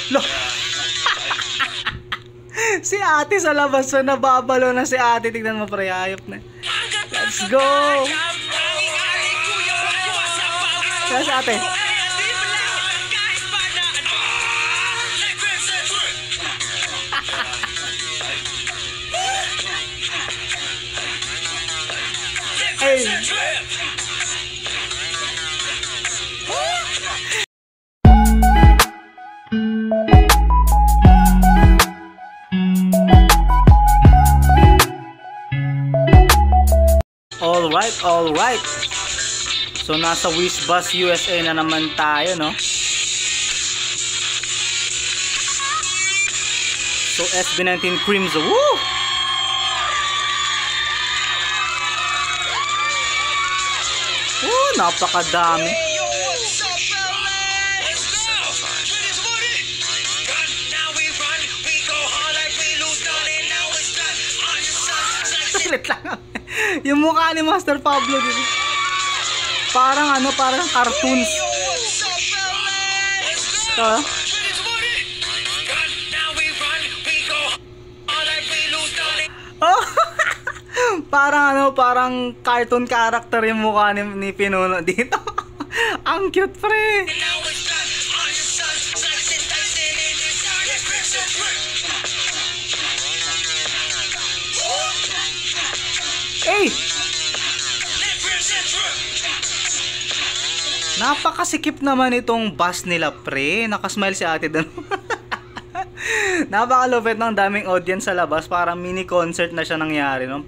Lo. Si ate sa labas na nababalo na si ate. Tignan mo pre, ayop na. Let's go. Yes, ate. Hey. All right. So nasa Wish Bus USA na naman tayo, no? So SB19 Crimson. Woo! Napakadami. Yung mukha ni Master Pablo dito. Parang ano, parang cartoons. Oh. Parang ano, parang cartoon character yung mukha ni Pinuno dito. Ang cute pre. Hey! Napakasikip naman itong bus nila pre. Nakasmile si ate doon. Napakalupit ng daming audience sa labas. Parang mini concert na siya nangyari, no?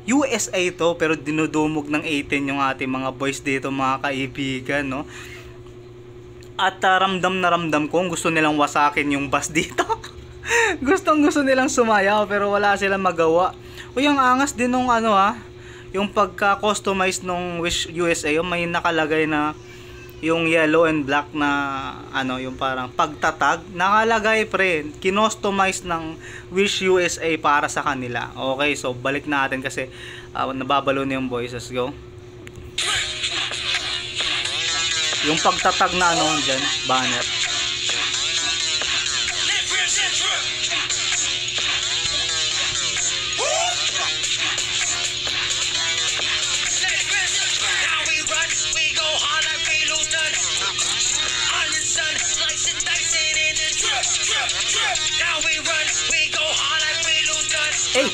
USA to, pero dinudumog ng 18 yung ating mga boys dito, mga kaibigan, no? At ramdam na ramdam ko gusto nilang wasakin yung bus dito. Gusto nilang sumayaw pero wala silang magawa. Uy, ang angas din nung ano yung pagka-customize nung Wish USA, yung may nakalagay na yung yellow and black na ano, yung parang pagtatag, nakalagay pre, kinostomize ng Wish USA para sa kanila. Okay, so balik natin kasi nababalo na yung boys. Let's go. Yung pagtatag na ano dyan, banner. Hey!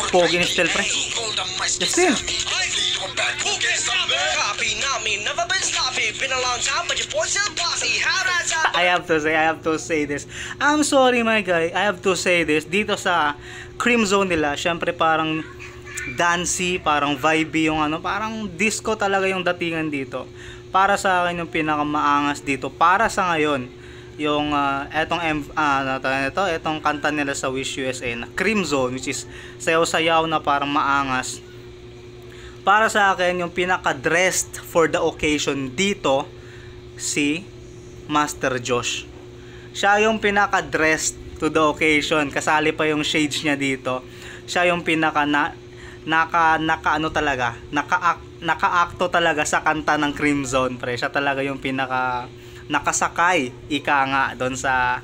Pogi ni Stel pre. Justin! I have to say this. I'm sorry my guy, I have to say this. Dito sa Crimson nila, syempre parang dancey, parang vibey yung ano, parang disco talaga yung datingan dito. Para sa akin yung pinakamaangas dito para sa ngayon, yung etong kanta nila sa Wish USA na Crimson, which is sayaw-sayaw na parang maangas. Para sa akin yung pinaka-dressed for the occasion dito si Master Josh. Siya yung pinaka-dressed to the occasion, kasali pa yung shades niya dito. Siya yung pinaka naka-akto talaga sa kanta ng Crimson pre. Siya talaga yung pinaka nakasakay, ika nga doon sa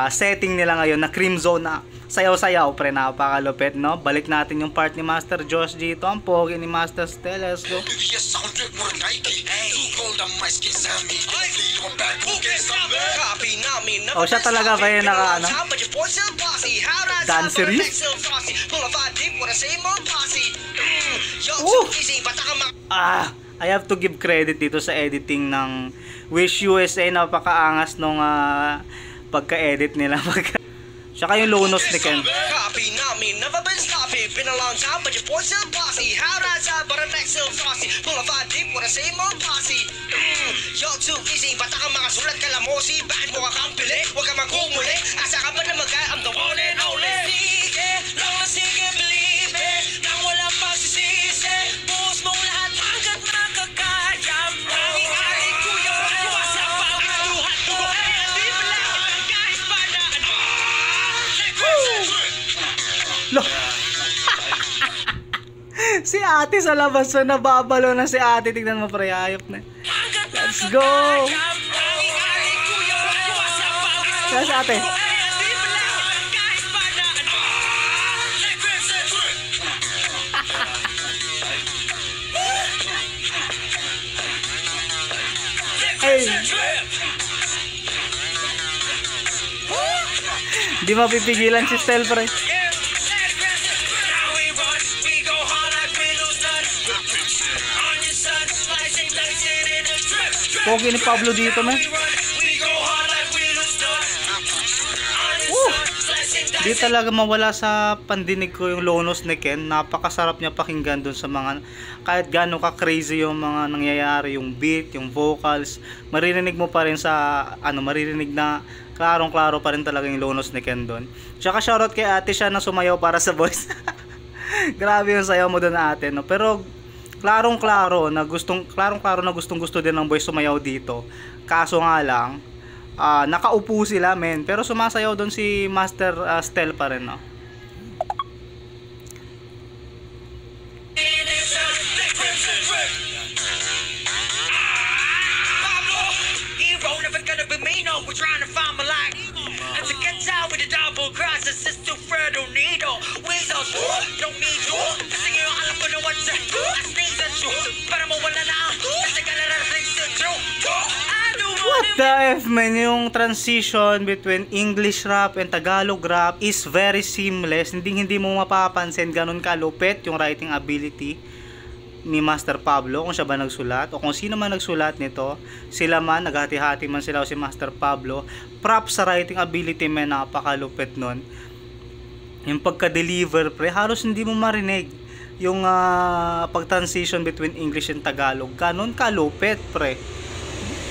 setting nila ngayon na Crimson na sayaw-sayaw pre, napakalupit, no? Balik natin yung part ni Master Josh dito, ang pogi ni Master Stel. Let's go. Oh, siya talaga ba yung naka ano? Dancer yun? I have to give credit dito sa editing ng Wish USA. Napakaangas nung pagka-edit nila. Tsaka yung lonos ni Ken. Si ate sa labas na nababalo na si ate. Tignan mo pre, ayop na. Let's go! Kaya si ate. Hey! Di mapipigilan si Stel pre. Pogi ni Pablo dito man. Di talaga mawala sa pandinig ko yung Lonos ni Ken. Napakasarap niya pakinggan dun sa mga kahit gaano ka crazy yung mga nangyayari, yung beat, yung vocals, maririnig mo pa rin sa maririnig na klarong-klaro pa rin talaga yung Lonos ni Ken dun. Tsaka shoutout kay ate, siya na sumayaw para sa voice. Grabe yung sayaw mo dun ate, no? Pero klarong-klaro na gustong-gusto din ng boys sumayaw dito. Kaso nga lang, nakaupo sila men, pero sumasayaw doon si Master Stel pa rin, no? What the F man, yung transition between English rap and Tagalog rap is very seamless. Hindi mo mapapansin ganun kalupit yung writing ability ni Master Pablo, kung siya ba nagsulat o kung sino man nagsulat nito. Sila man, naghati-hati man sila o si Master Pablo. Props sa writing ability man, napakalupit nun. Yung pagka-deliver pre, halos hindi mo marinig yung pag-transition between English and Tagalog. Ganun kalupit pre.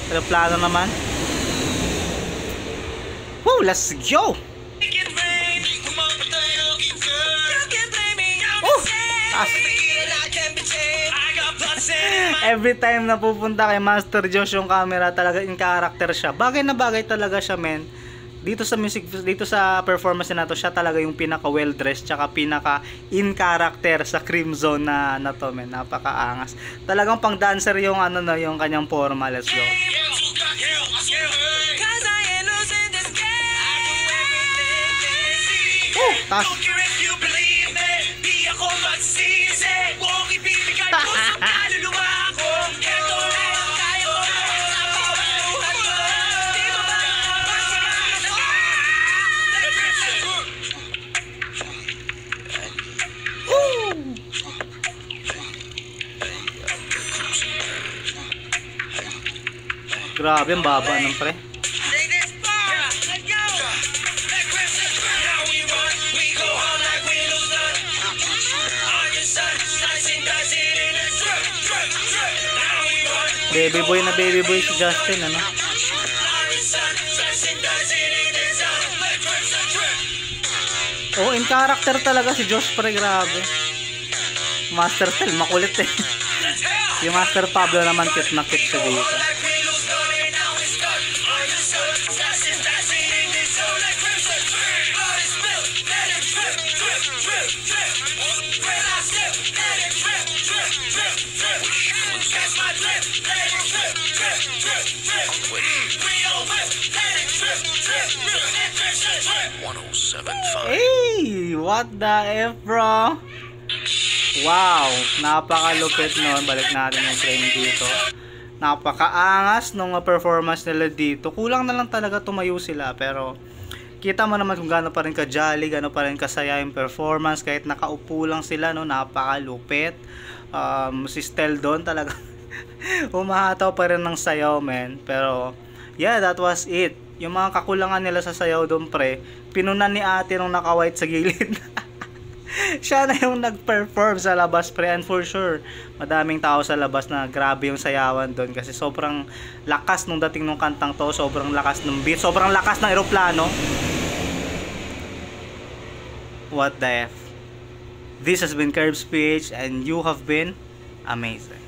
Pero plano naman. Woo, let's go! Every time na pupunta kay Master Josh yung camera, talaga in character siya. Bagay na bagay talaga siya, men. Dito sa music, dito sa performance na to, siya talaga yung pinaka well dressed tsaka pinaka in character sa Cream Zone na to, men. Napakaangas. Talagang pang dancer yung yung kanyang forma. Let's go. Tas. Grabe ang baba ng pre. Baby boy na baby boy si Justin, ano? Oh, in character talaga si Josh pre, grabe. Master Stel, makulit eh. Si Master Pablo naman cute na cute siya dito. Hey, what the F, bro? Wow, napakalupit nun. Balik natin yung frame dito. Napakaangas nung performance nila dito. Kulang na lang talaga tumayo sila, pero kita mo naman kung gaano pa rin ka-jolly, gaano pa rin kasaya yung performance kahit nakaupo lang sila, no? Napakalupit. Si Stel doon talaga humahataw pa rin ng sayaw, men. Pero yeah, that was it. Yung mga kakulangan nila sa sayaw doon, pre, pinunan ni ate nung naka-white sa gilid. Siya na yung nag-perform sa labas, pre, and for sure madaming tao sa labas na grabe yung sayawan doon kasi sobrang lakas nung dating nung kantang to, sobrang lakas ng beat, sobrang lakas ng eroplano. What the F? This has been Curb Speech and you have been amazing.